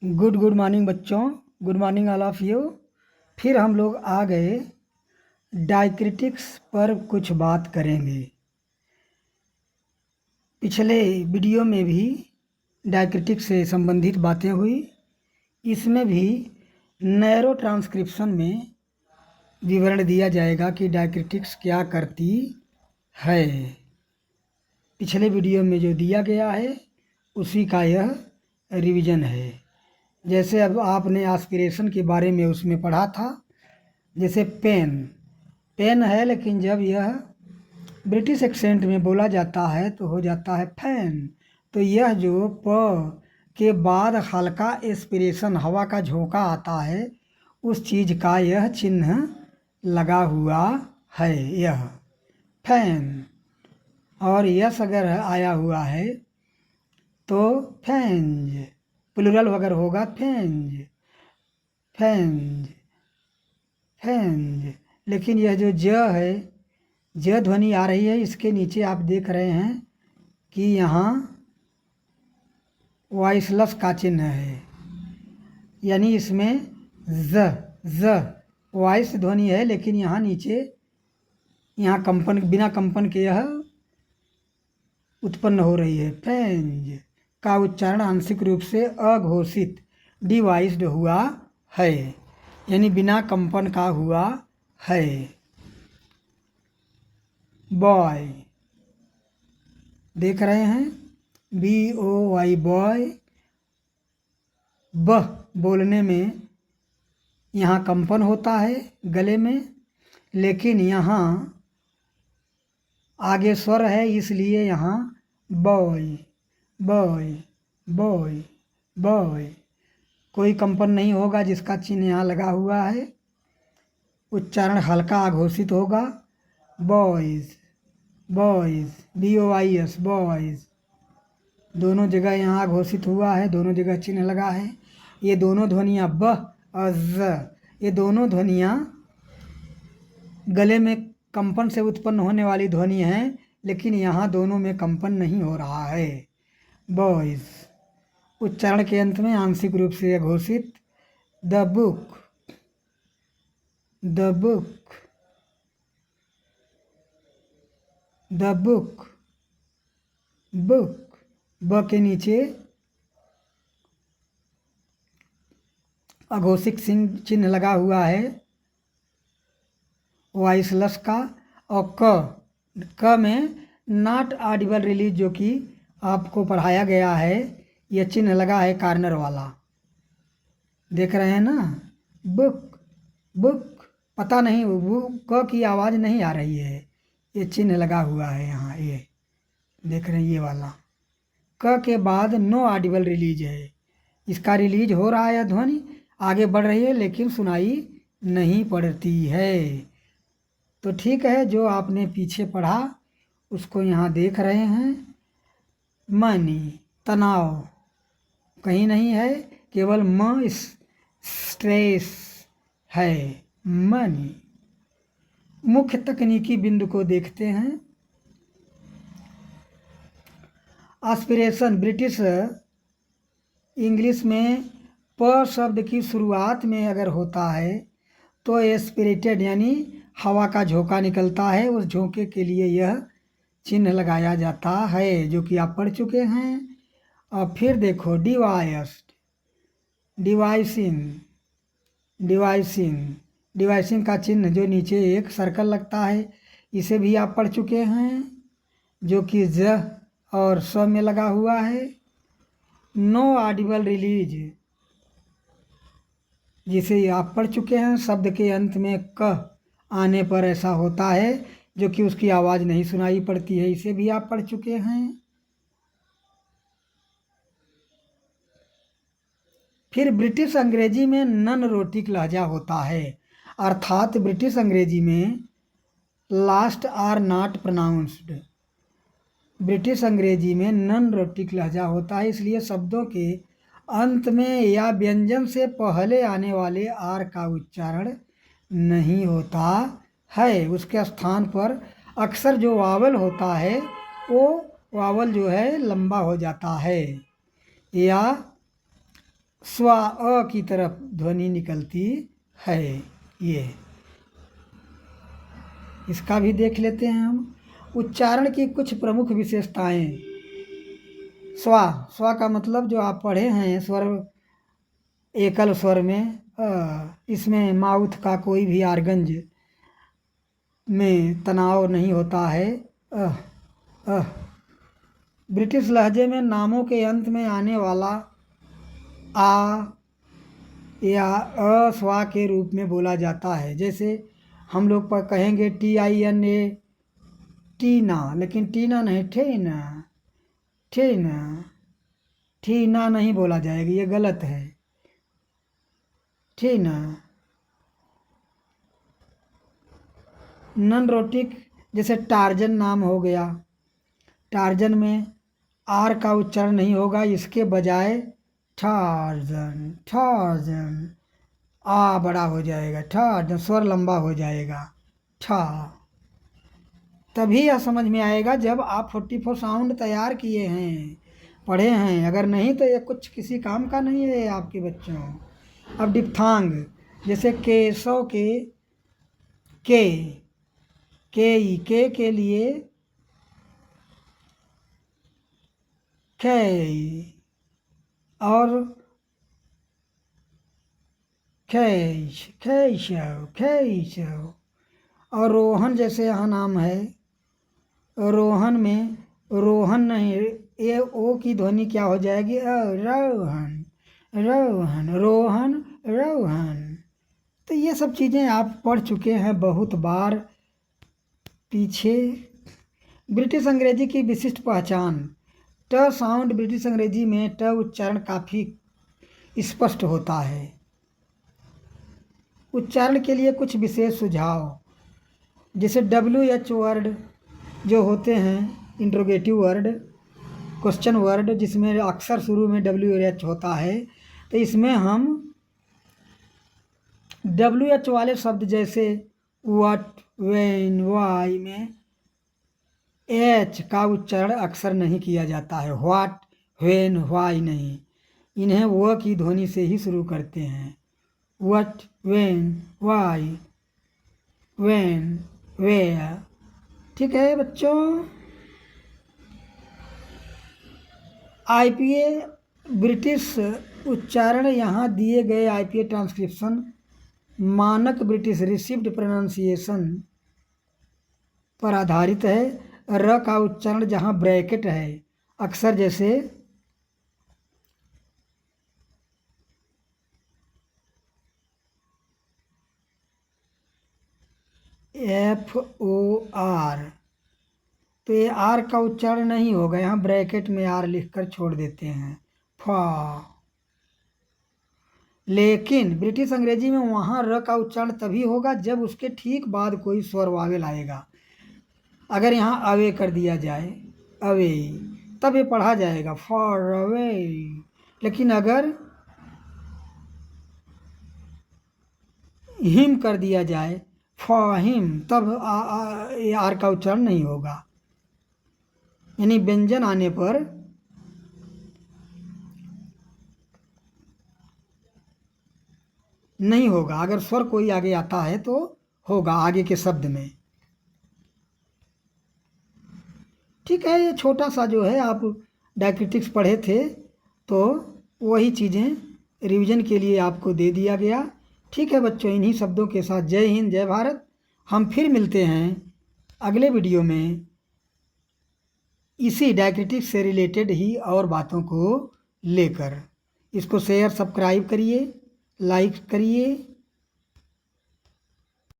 Good morning बच्चों। Good morning all of you. फिर हम लोग आ गए डायक्रिटिक्स पर कुछ बात करेंगे। पिछले वीडियो में भी डायक्रिटिक्स से संबंधित बातें हुई। इसमें भी नैरो ट्रांसक्रिप्शन में विवरण दिया जाएगा कि डायक्रिटिक्स क्या करती है। पिछले वीडियो में जो दिया गया है उसी का यह रिवीजन है। जैसे अब आपने एस्पिरेशन के बारे में उसमें पढ़ा था। जैसे पेन है, लेकिन जब यह ब्रिटिश एक्सेंट में बोला जाता है तो हो जाता है फैन। तो यह जो प के बाद हल्का एस्पिरेशन हवा का झोंका आता है, उस चीज़ का यह चिन्ह लगा हुआ है, यह फैन। और यस अगर आया हुआ है तो फैंज, प्लुरल अगर होगा फैंज फैंज फैंज। लेकिन यह जो ज है, ज ध्वनि आ रही है, इसके नीचे आप देख रहे हैं कि यहाँ वॉइसलेस का चिन्ह है, यानी इसमें ज वॉइस ध्वनि है, लेकिन यहाँ नीचे यहाँ कंपन, बिना कंपन के यह उत्पन्न हो रही है। फैंज का उच्चारण आंशिक रूप से अघोषित डिवाइस्ड हुआ है, यानी बिना कंपन का हुआ है। बॉय देख रहे हैं, BOY बॉय। ब बोलने में यहाँ कंपन होता है गले में, लेकिन यहाँ आगे स्वर है, इसलिए यहाँ बॉय बॉय बॉय बॉय कोई कंपन नहीं होगा, जिसका चिन्ह यहाँ लगा हुआ है। उच्चारण हल्का आघोषित होगा। बॉयज़ बॉयज़ BOYS बॉयज़, दोनों जगह यहाँ आघोषित हुआ है, दोनों जगह चिन्ह लगा है। ये दोनों ध्वनियाँ ब और ज, ये दोनों ध्वनियाँ गले में कंपन से उत्पन्न होने वाली ध्वनि हैं, लेकिन यहाँ दोनों में कंपन नहीं हो रहा है। बॉयज़ उच्चारण के अंत में आंशिक रूप से घोषित। The book the book the book book, ब के नीचे अघोषित चिन्ह लगा हुआ है वॉइसलेस का। और क में नॉट ऑडिबल रिलीज, जो कि आपको पढ़ाया गया है, यह चिन्ह लगा है कार्नर वाला, देख रहे हैं ना। बुक बुक, पता नहीं वो क की आवाज़ नहीं आ रही है, ये चिन्ह लगा हुआ है यहाँ, ये देख रहे हैं, ये वाला। क के बाद नो ऑडिबल रिलीज है, इसका रिलीज हो रहा है, ध्वनि आगे बढ़ रही है, लेकिन सुनाई नहीं पड़ती है। तो ठीक है, जो आपने पीछे पढ़ा उसको यहाँ देख रहे हैं। मनी, तनाव कहीं नहीं है, केवल स्ट्रेस है, मनी। मुख्य तकनीकी बिंदु को देखते हैं। एस्पिरेशन ब्रिटिश इंग्लिश में प शब्द की शुरुआत में अगर होता है तो एस्पिरेटेड, यानी हवा का झोंका निकलता है, उस झोंके के लिए यह चिन्ह लगाया जाता है, जो कि आप पढ़ चुके हैं। और फिर देखो डिवाइस्ड, डिवाइसिंग का चिन्ह जो नीचे एक सर्कल लगता है, इसे भी आप पढ़ चुके हैं, जो कि ज और स में लगा हुआ है। नो ऑडिबल रिलीज, जिसे आप पढ़ चुके हैं, शब्द के अंत में क आने पर ऐसा होता है, जो कि उसकी आवाज़ नहीं सुनाई पड़ती है, इसे भी आप पढ़ चुके हैं। फिर ब्रिटिश अंग्रेजी में नन रोटिक लहजा होता है, अर्थात ब्रिटिश अंग्रेजी में last are not pronounced. British अंग्रेजी में नन रोटिक लहजा होता है, इसलिए शब्दों के अंत में या व्यंजन से पहले आने वाले आर का उच्चारण नहीं होता है। उसके स्थान पर अक्सर जो वावल होता है, वो वावल जो है लंबा हो जाता है, या स्वा अ की तरफ ध्वनि निकलती है। ये इसका भी देख लेते हैं हम। उच्चारण की कुछ प्रमुख विशेषताएं। स्वा, स्वा का मतलब जो आप पढ़े हैं स्वर, एकल स्वर में इसमें माउथ का कोई भी आर्गन्ज में तनाव नहीं होता है। ब्रिटिश लहजे में नामों के अंत में आने वाला आ या अ स्वा के रूप में बोला जाता है। जैसे हम लोग पर कहेंगे TINA, टीना, लेकिन टीना नहीं, ठेना, ठेना, ठीना नहीं बोला जाएगा, ये गलत है। ठीना। नन रोटिक, जैसे टार्जन नाम हो गया, टार्जन में आर का उच्चारण नहीं होगा, इसके बजाय टार्जन, टार्जन, आ बड़ा हो जाएगा, टार्जन, स्वर लंबा हो जाएगा, ठा। तभी यह समझ में आएगा जब आप 44 साउंड तैयार किए हैं, पढ़े हैं। अगर नहीं तो ये कुछ किसी काम का नहीं है आपके बच्चों। अब डिप्थांग, जैसे केशव के लिए कै, और कैशव। और रोहन, जैसे यहाँ नाम है, रोहन में रोहन नहीं, ये ओ की ध्वनि क्या हो जाएगी, रोहन, रोहन, रोहन, रोहन। तो ये सब चीज़ें आप पढ़ चुके हैं बहुत बार पीछे। ब्रिटिश अंग्रेजी की विशिष्ट पहचान। ट साउंड ब्रिटिश अंग्रेजी में ट उच्चारण काफ़ी स्पष्ट होता है। उच्चारण के लिए कुछ विशेष सुझाव, जैसे WH वर्ड जो होते हैं, इंट्रोगेटिव वर्ड, क्वेश्चन वर्ड, जिसमें अक्सर शुरू में WH होता है, तो इसमें हम WH वाले शब्द जैसे व्हाट, व्हेन, व्हाई में H का उच्चारण अक्सर नहीं किया जाता है। व्हाट, व्हेन, व्हाई नहीं, इन्हें व की ध्वनि से ही शुरू करते हैं। What, when, why, when, where. ठीक है बच्चों। IPA ब्रिटिश उच्चारण, यहाँ दिए गए IPA ट्रांसक्रिप्शन मानक ब्रिटिश रिसीव्ड प्रोनाउंसिएशन पर आधारित है। र का उच्चारण जहाँ ब्रैकेट है, अक्सर जैसे FOR, तो ये आर का उच्चारण नहीं होगा, यहाँ ब्रैकेट में आर लिखकर छोड़ देते हैं, फा। लेकिन ब्रिटिश अंग्रेजी में वहाँ र का उच्चारण तभी होगा जब उसके ठीक बाद कोई स्वर वावेल आएगा। अगर यहाँ अवे कर दिया जाए, अवे, तब ये पढ़ा जाएगा फॉर अवे। लेकिन अगर हिम कर दिया जाए, फॉर हिम, तब ये आर का उच्चारण नहीं होगा। यानी व्यंजन आने पर नहीं होगा, अगर स्वर कोई आगे आता है तो होगा आगे के शब्द में। ठीक है, ये छोटा सा जो है आप डायक्रिटिक्स पढ़े थे, तो वही चीज़ें रिवीजन के लिए आपको दे दिया गया। ठीक है बच्चों, इन्हीं शब्दों के साथ जय हिंद, जय भारत। हम फिर मिलते हैं अगले वीडियो में इसी डायक्रिटिक्स से रिलेटेड ही और बातों को लेकर। इसको शेयर, सब्सक्राइब करिए, लाइक करिए।